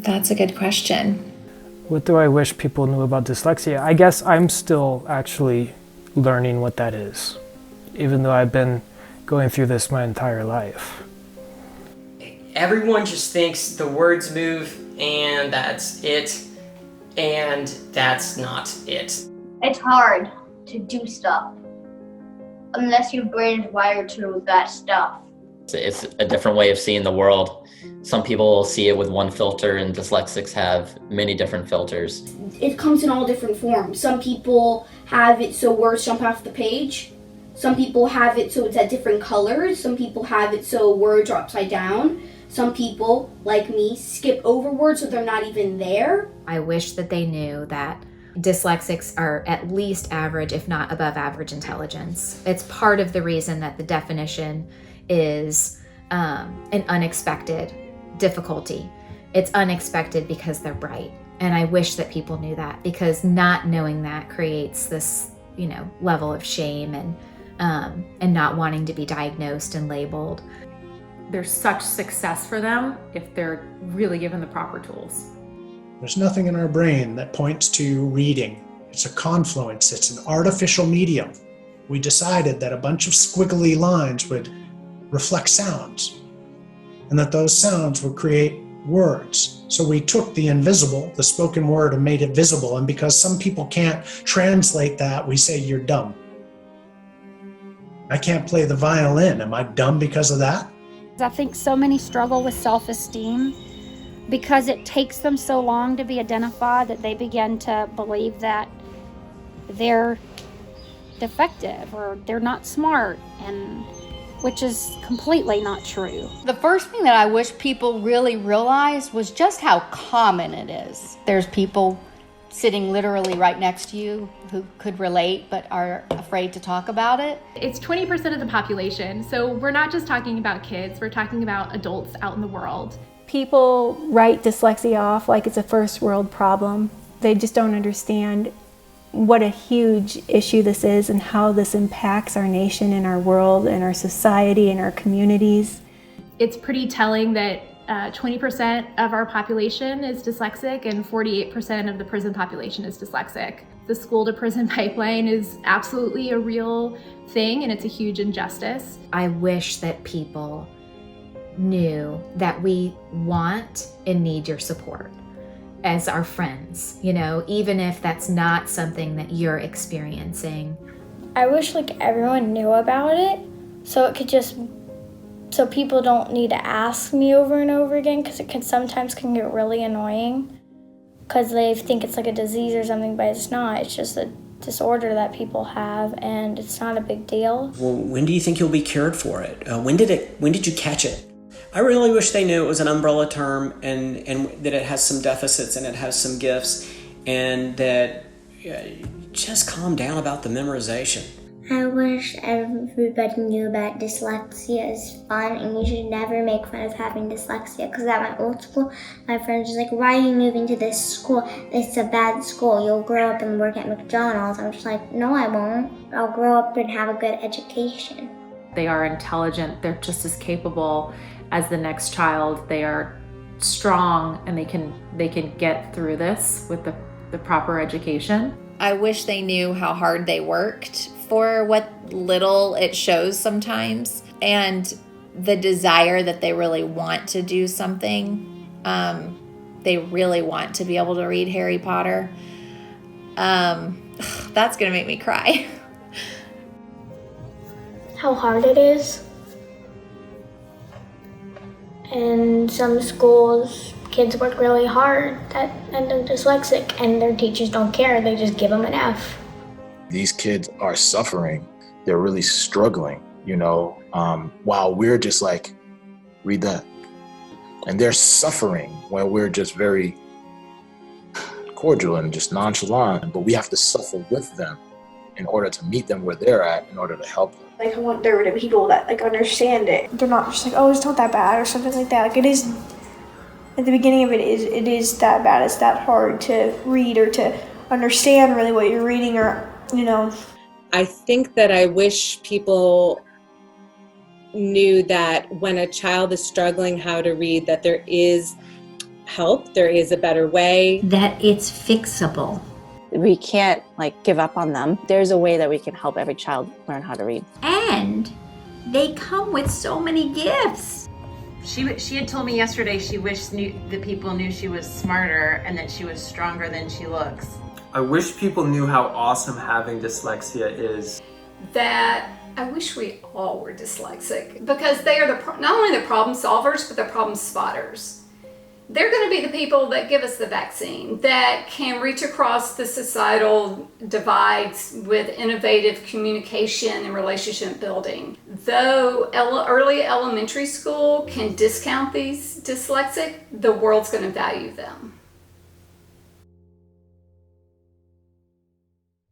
That's a good question. What do I wish people knew about dyslexia? I guess I'm still actually learning what that is, even though I've been going through this my entire life. Everyone just thinks the words move and that's it, and that's not it. It's hard to do stuff unless your brain is wired to that stuff. It's a different way of seeing the world. Some people see it with one filter, and dyslexics have many different filters. It comes in all different forms. Some people have it so words jump off the page. Some people have it so it's at different colors. Some people have it so words are upside down. Some people, like me, skip over words so they're not even there. I wish that they knew that dyslexics are at least average, if not above average intelligence. It's part of the reason that the definition is an unexpected difficulty. It's unexpected because they're bright. And I wish that people knew that, because not knowing that creates this, level of shame and not wanting to be diagnosed and labeled. There's such success for them if they're really given the proper tools. There's nothing in our brain that points to reading. It's a confluence. It's an artificial medium. We decided that a bunch of squiggly lines would reflect sounds, and that those sounds would create words. So we took the invisible, the spoken word, and made it visible. And because some people can't translate that, we say, you're dumb. I can't play the violin. Am I dumb because of that? I think so many struggle with self-esteem because it takes them so long to be identified that they begin to believe that they're defective or they're not smart, and which is completely not true. The first thing that I wish people really realized was just how common it is. There's people sitting literally right next to you who could relate but are afraid to talk about it. It's 20% of the population, so we're not just talking about kids, we're talking about adults out in the world. People write dyslexia off like it's a first world problem. They just don't understand what a huge issue this is and how this impacts our nation and our world and our society and our communities. It's pretty telling that 20% of our population is dyslexic and 48% of the prison population is dyslexic. The school to prison pipeline is absolutely a real thing, and it's a huge injustice. I wish that people knew that we want and need your support as our friends, even if that's not something that you're experiencing. I wish everyone knew about it so it could so people don't need to ask me over and over again, because it sometimes can get really annoying because they think it's like a disease or something, but it's not. It's just a disorder that people have, and it's not a big deal. Well, when do you think you'll be cured for it? When did you catch it? I really wish they knew it was an umbrella term and that it has some deficits and it has some gifts, and that just calm down about the memorization. I wish everybody knew that dyslexia is fun, and you should never make fun of having dyslexia, because at my old school, my friends were like, why are you moving to this school? It's a bad school. You'll grow up and work at McDonald's. I'm just like, no, I won't. I'll grow up and have a good education. They are intelligent. They're just as capable as the next child. They are strong, and they can get through this with the proper education. I wish they knew how hard they worked for what little it shows sometimes, and the desire that they really want to do something. They really want to be able to read Harry Potter. That's gonna make me cry. How hard it is. In some schools, kids work really hard and they're dyslexic, and their teachers don't care. They just give them an F. These kids are suffering. They're really struggling, while we're just like, read that. And they're suffering while we're just very cordial and just nonchalant. But we have to suffer with them in order to meet them where they're at, in order to help them. I want there to be people that understand it. They're not just like, oh, it's not that bad or something like that. It is, at the beginning of it is that bad. It's that hard to read or to understand really what you're reading, or, I think that I wish people knew that when a child is struggling how to read, that there is help. There is a better way. That it's fixable. We can't give up on them. There's a way that we can help every child learn how to read. And they come with so many gifts. She had told me yesterday she wished the people knew she was smarter and that she was stronger than she looks. I wish people knew how awesome having dyslexia is. That I wish we all were dyslexic, because they are not only the problem solvers, but the problem spotters. They're going to be the people that give us the vaccine, that can reach across the societal divides with innovative communication and relationship building. Though early elementary school can discount these dyslexic, the world's going to value them.